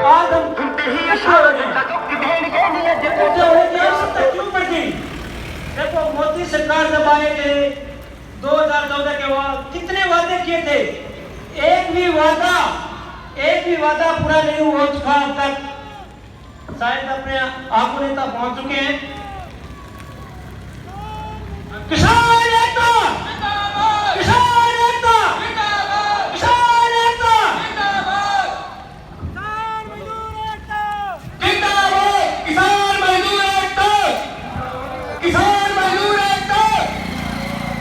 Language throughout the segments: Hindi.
आज हम क्यों बढ़ गई? देखो मोदी सरकार जब आए थे 2014 के बाद कितने वादे किए थे, एक भी वादा पूरा नहीं हो चुका अब तक। शायद अपने आगू नेता पहुंच चुके हैं। किसान एकता, किसान एकता, किसान एकता, जिंदाबाद, किसान मजदूर एकता, किसान मजदूर एकता,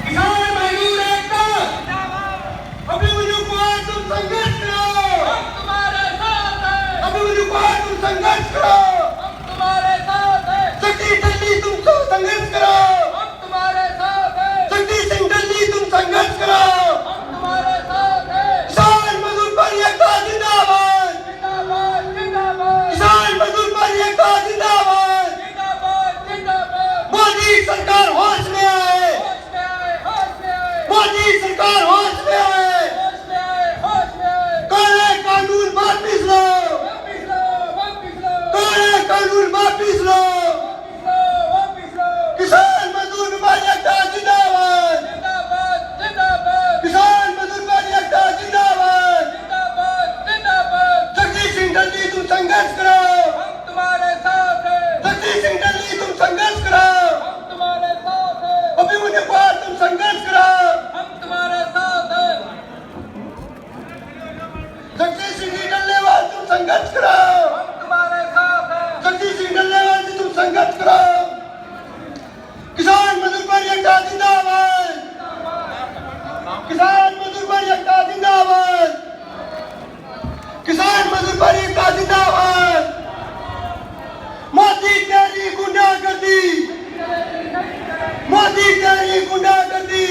किसान मजदूर एकता। अभिमन्यु कुमार तुम संघर्ष करो, हम तुम्हारे साथ हैं। अभिमन्यु कुमार तुम संघर्ष करो, हम तुम्हारे साथ हैं। शक्ति दिल्ली तुम संघर्ष करो, हम तुम्हारे साथ हैं। शक्ति सिंह दिल्ली तुम संघर्ष करो, हम तुम्हारे साथ हैं। किसान मजदूर पर एकता जिंदाबाद, जिंदाबाद, जिंदाबाद। किसान मजदूर पर एकता जिंदाबाद, जिंदाबाद, जिंदाबाद। मोदी सरकार होश में आए, होश में आए, होश में आए। मोदी सरकार होश में आए, होश में आए, होश में आए। काले कानून वापिस लो, वापिस लो, वापिस लो। काले कानून वापिस लो, वापिस लो, वापिस लो। किसान मजदूर पर एकता जिंदाबाद, जिंदाबाद, जिंदाबाद। किसान मजदूर पर एकता जिंदाबाद, जिंदाबाद, जिंदाबाद। जगदीश सिंह दिल्ली तुम संघर्ष करो, हम तुम्हारे साथ हैं। जगदीश सिंह दिल्ली तुम संघर्ष करो, हम तुम्हारे साथ हैं। अभिमन्यु कुमार तुम संघर्ष करो, हम तुम्हारे साथ हैं। जगदीश सिंह डल्लेवाल तुम संघर्ष करो, हम तुम्हारे साथ हैं। जगदीश सिंह डल्लेवाल जी तुम संघर्ष करो। किसान मजदूर पर एकता जिंदाबाद, किसान मजदूर पर एकता जिंदाबाद, किसान मजदूर पर एकता जिंदाबाद। मोदी तेरी गुंडागर्दी, मोदी तेरी गुंडागर्दी,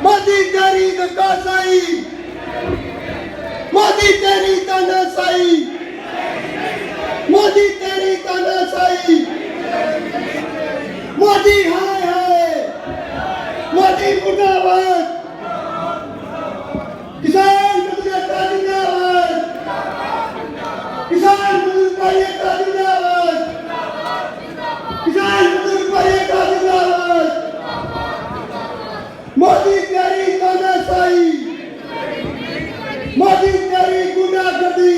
मोदी तेरी धक्काशाही, मोदी तेरी तानाशाही, मोदी तेरी तानाशाही। मोदी हाय हाय, मोदी मुर्दाबाद। किसान मजदूर एकता जिंदाबाद, किसान मजदूर पर एकता जिंदाबाद, किसान मजदूर पर एकता जिंदाबाद। मोदी तेरी तानाशाही, मोदी तेरी गुंडागर्दी,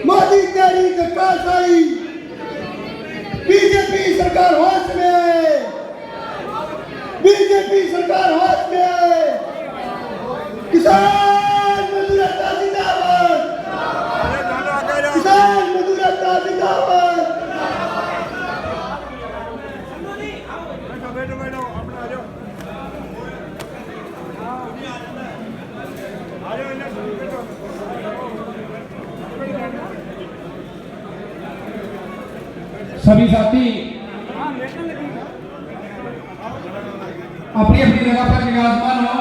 मोदी तेरी धक्काशाही। बीजेपी सरकार होश में आए, बीजेपी सरकार होश में आए। किसान मजदूर एकता जिंदाबाद, किसान मजदूर एकता जिंदाबाद। सभी साथी अपनी अपनी जगह पर विराजमान हो।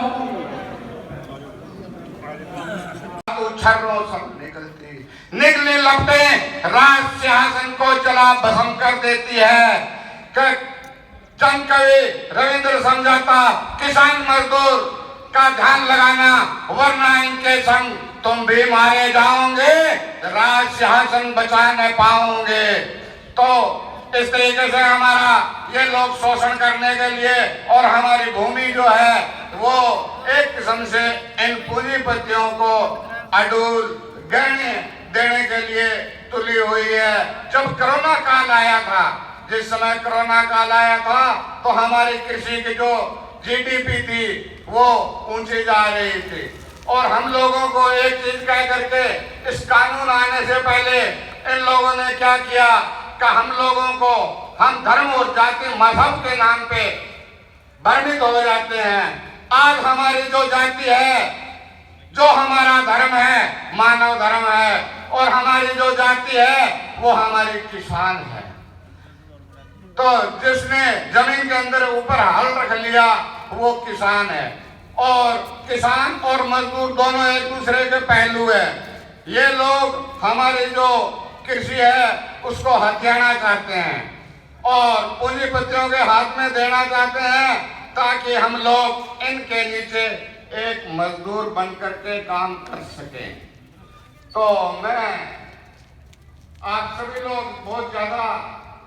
छर्रों सब निकली लपटें राज सिंहासन को जला भस्म कर देती है। जन कवि रविंद्र समझाता किसान मजदूर का ध्यान लगाना, वरना इनके संग तुम भी मारे जाओगे, राज सिंहासन बचा न पाओगे। तो इस तरीके से हमारा ये लोग शोषण करने के लिए और हमारी भूमि जो है वो एक किस्म से इन पूंजीपतियों को अडूल गहने देने के लिए तुली हुई है। जब कोरोना काल आया था, जिस समय कोरोना काल आया था तो हमारी कृषि की जो जीडीपी थी वो ऊंची जा रही थी, और हम लोगों को एक चीज कह करके इस कानून आने से पहले इन लोगों ने क्या किया कि हम लोगों को हम धर्म और जाति मजहब के नाम पे भ्रमित हो जाते हैं। आज हमारी जो जाति है, जो हमारा धर्म है, मानव धर्म है, और हमारी जो जाति है वो हमारी किसान है। तो जिसने जमीन के अंदर ऊपर हल रख लिया वो किसान है, और किसान और मजदूर दोनों एक दूसरे के पहलू है। ये लोग हमारी जो कृषि है उसको हथियाना चाहते हैं और पूंजीपतियों के हाथ में देना चाहते हैं, ताकि हम लोग इनके नीचे एक मजदूर बन करके काम कर सकें। तो मैं, आप सभी लोग बहुत ज्यादा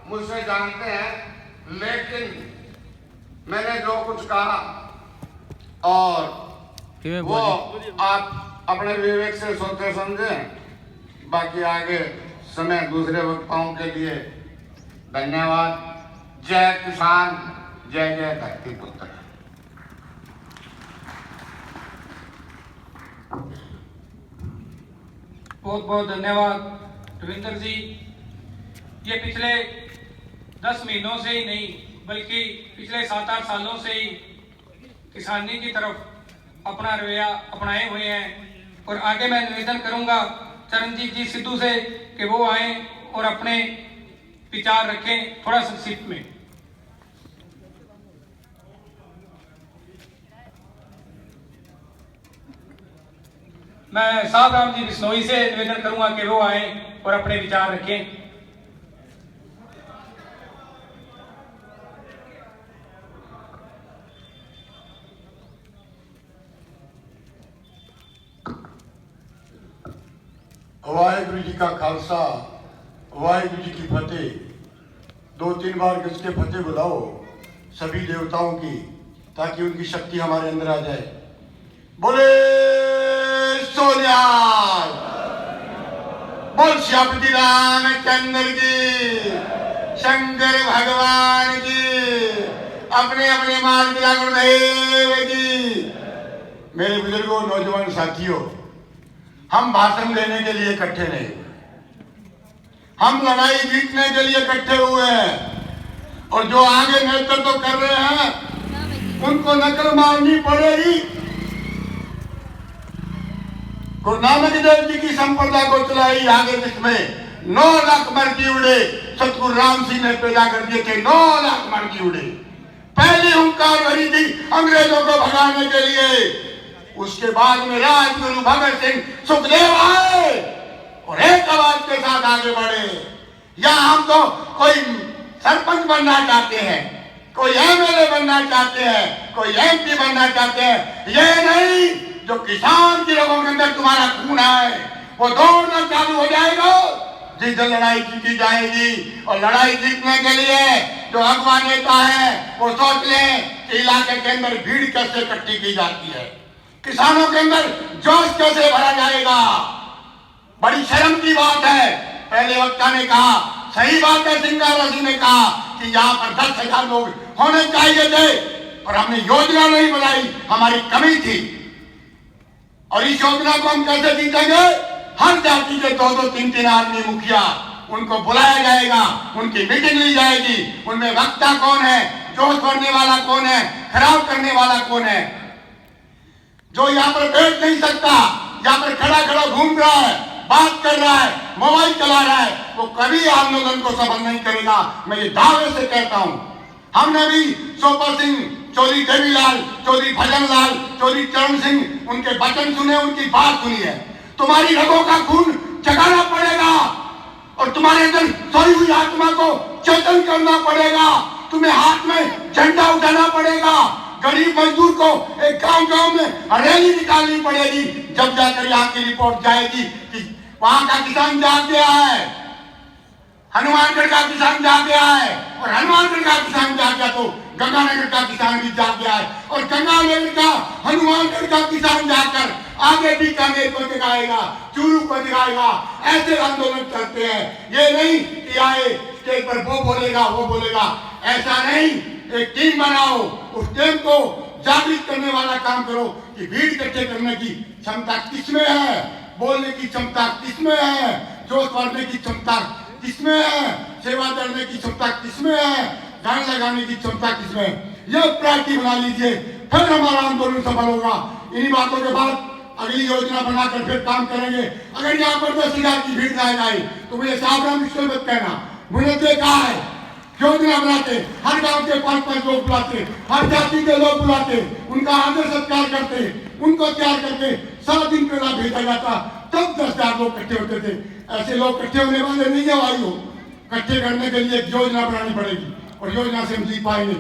मुझसे जानते हैं, लेकिन मैंने जो कुछ कहा और वो आप अपने विवेक से सोचते समझें। बाकी आगे समय दूसरे वक्ताओं के लिए धन्यवाद। जय किसान, जय जय धरती पुत्र। बहुत बहुत धन्यवाद रविंद्र जी। ये पिछले 10 महीनों से ही नहीं बल्कि पिछले 7-8 सालों से ही किसानी की तरफ अपना रवैया अपनाए हुए हैं। और आगे मैं निवेदन करूंगा चरणजीत जी सिद्धू से कि वो आए और अपने विचार रखें थोड़ा संक्षिप्त में। मैं साहब राम जी बिश्नोई से निवेदन करूंगा कि वो आए और अपने विचार रखें। वाहिगुरु जी का खालसा, वाहिगुरु जी की फतेह। 2-3 बार गज के फतेह बुलाओ सभी देवताओं की, ताकि उनकी शक्ति हमारे अंदर आ जाए। बोले सोनियाल, बोल श्यापति रामचंद्र की, शंकर भगवान की, अपने अपने माल मिला गुरुदेव की। मेरे बुजुर्गों, नौजवान साथियों, हम भाषण देने के लिए इकट्ठे नहीं, हम लड़ाई जीतने के लिए इकट्ठे हुए हैं। और जो आगे नेतृत्व कर रहे हैं उनको नकल मारनी पड़ेगी। गुरु नानक देव जी की संप्रदा को चलाई आगे, जिसमें 9 लाख मर्जी उड़े, सतगुरु राम सिंह ने पैदा कर दिए थे। 9 लाख मर्जी उड़े, पहली हुंकार भरी थी अंग्रेजों को भगाने के लिए। उसके बाद में राजगुरु भगत सिंह सुखदेव आए और एक आवाज के साथ आगे बढ़े। या हम तो कोई सरपंच बनना चाहते हैं, कोई एमएलए बनना चाहते हैं, कोई एमपी बनना चाहते हैं, ये नहीं। जो किसान के लोगों के अंदर तुम्हारा खून है वो दौड़ना चालू हो जाएगा। जिस लड़ाई जीती जाएगी, और लड़ाई जीतने के लिए जो अगवा नेता है वो सोच ले कि इलाके के अंदर भीड़ कैसे इकट्ठी की जाती है, किसानों के अंदर जोश कैसे भरा जाएगा। बड़ी शर्म की बात है। पहले वक्ता ने कहा, सही बात है, सिंगारा जी ने कहा कि यहाँ पर 10,000 लोग होने चाहिए थे, और हमने योजना नहीं बनाई, हमारी कमी थी। और इस योजना को हम कैसे जीतेंगे? हर जाति के 2-2, 3-3 आदमी मुखिया, उनको बुलाया जाएगा, उनकी मीटिंग ली जाएगी। उनमें वक्ता कौन है, जोश भरने वाला कौन है, खराब करने वाला कौन है। जो यहाँ पर बैठ नहीं सकता, यहाँ पर खड़ा खड़ा घूम रहा है, बात कर रहा है, मोबाइल चला रहा है, वो कभी आंदोलन को सफल नहीं करेगा। मैं ये दावे से कहता हूँ। हमने भी सोपा सिंह, चौधरी देवीलाल, चौधरी भजनलाल, चौधरी चरण सिंह, उनके वचन सुने, उनकी बात सुनी है। तुम्हारी रगों का खून जगाना पड़ेगा और तुम्हारे अंदर सोई हुई आत्मा को चेतन करना पड़ेगा। तुम्हें हाथ में झंडा उठाना पड़ेगा। गरीब मजदूर को एक गांव-गांव में रैली निकालनी पड़ेगी। जब जाकर यहाँ की रिपोर्ट जाएगी कि वहां का किसान जाग गया है, हनुमानगढ़ का किसान जाग गया है, और हनुमानगढ़ का किसान जाग गया तो गंगानगर का किसान भी जाग गया है, और गंगानगर का हनुमानगढ़ का किसान जाकर आगे बीकानेर को दिखाएगा, चूरू को दिखाएगा। ऐसे आंदोलन चलते हैं। ये नहीं कि आए स्टेज पर वो बोलेगा वो बोलेगा, ऐसा नहीं। एक टीम बनाओ, उस टीम को जागृत करने वाला काम करो कि भीड़ इकट्ठे करने की क्षमता किसमें है, बोलने की क्षमता किसमें है, जोश भरने की क्षमता किसमें है, सेवा करने की क्षमता किसमें है, गाने लगाने की क्षमता किसमें है। यह प्रायोरिटी बना लीजिए, फिर हमारा आंदोलन सफल होगा। इन्हीं बातों के बाद अगली योजना बनाकर फिर काम करेंगे। अगर यहाँ पर 10,000 की भीड़ ना आई तो मुझे सावधान इसलिए मत कहना। मुझे देखा है योजना बनाते, हर गांव के 5-5 लोग बुलाते, हर जाति के लोग बुलाते, उनका आदर सत्कार करते, उनको तैयार करके 7 दिन पहला भेजा जाता, तब 10,000 लोग इकट्ठे होते थे। ऐसे लोग इकट्ठे होने वाले नहीं है भाइयों। इकट्ठे करने के लिए एक योजना बनानी पड़ेगी, और योजना से हम जीत पाएंगे।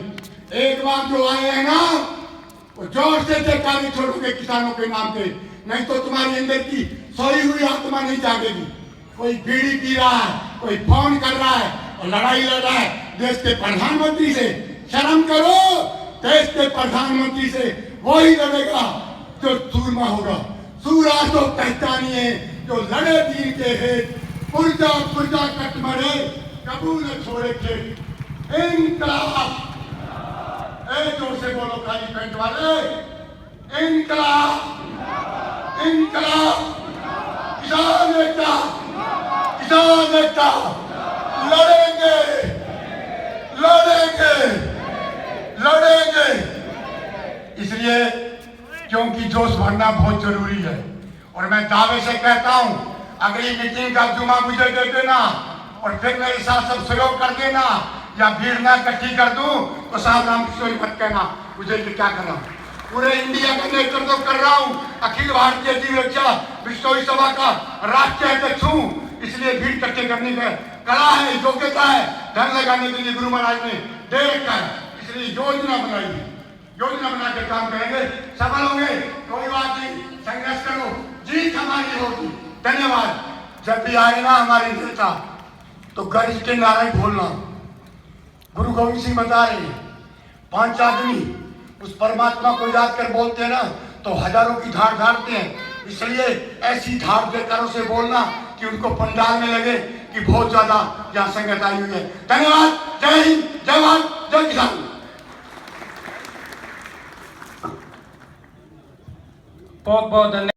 एक बार जो आए हैं ना, वो जोर से सरकारी छोड़ोगे किसानों के नाम पे, नहीं तो तुम्हारे अंदर की सोई हुई आत्मा नहीं जागेगी। कोई बीड़ी पी रहा है, कोई फोन कर रहा है और लड़ाई लड़ रहा है देश के प्रधानमंत्री से। शर्म करो। देश के प्रधानमंत्री से वही लड़ेगा जो सूरमा होगा। सूरा तो पहचानिए जो लड़े दीन के हेत, पुरजा पुरजा कट मरे कबू न छोड़े खेत। इनकलाब, ए जोर से बोलो खाली पेट वाले, इनकलाब, इनकलाब, किसान एकता, किसान एकता, लड़ेंगे, लड़ेंगे, लड़ेंगे। इसलिए क्योंकि जोश भरना बहुत जरूरी है और मैं दावे से कहता हूं अगली मीटिंग का जुमा मुझे दे देना और फिर मेरे साथ सब सहयोग कर देना, या भीड़ ना इकट्ठी कर दूं तो साहब राम किशोर मत कहना मुझे कि क्या करना। पूरे इंडिया का नेतृत्व कर रहा हूं, अखिल भारतीय जीव रक्षा विश्व सभा का राष्ट्रीय अध्यक्ष हूं, इसलिए भीड़ इकट्ठे करने का कला है, योग्यता है। धन लगाने के लिए गुरु महाराज ने दे रखा है, इसलिए योजना बनाई, योजना बना के काम करेंगे, सफल होंगे। कोई बात नहीं, संघर्ष करो, जीत हमारी होगी। धन्यवाद। जब भी आए ना हमारे नेता तो गरज के नारे बोलना। गुरु गोविंद सिंह बता रहे हैं 5 आदमी उस परमात्मा को याद कर बोलते हैं ना तो हजारों की धार धारते हैं। इसलिए ऐसी धार देकर उसे बोलना कि उनको पंडाल में लगे कि बहुत ज्यादा यहाँ संगत आई हुई है। धन्यवाद। जय हिंद, जय भारत, जय किसान। बहुत बहुत धन्यवाद।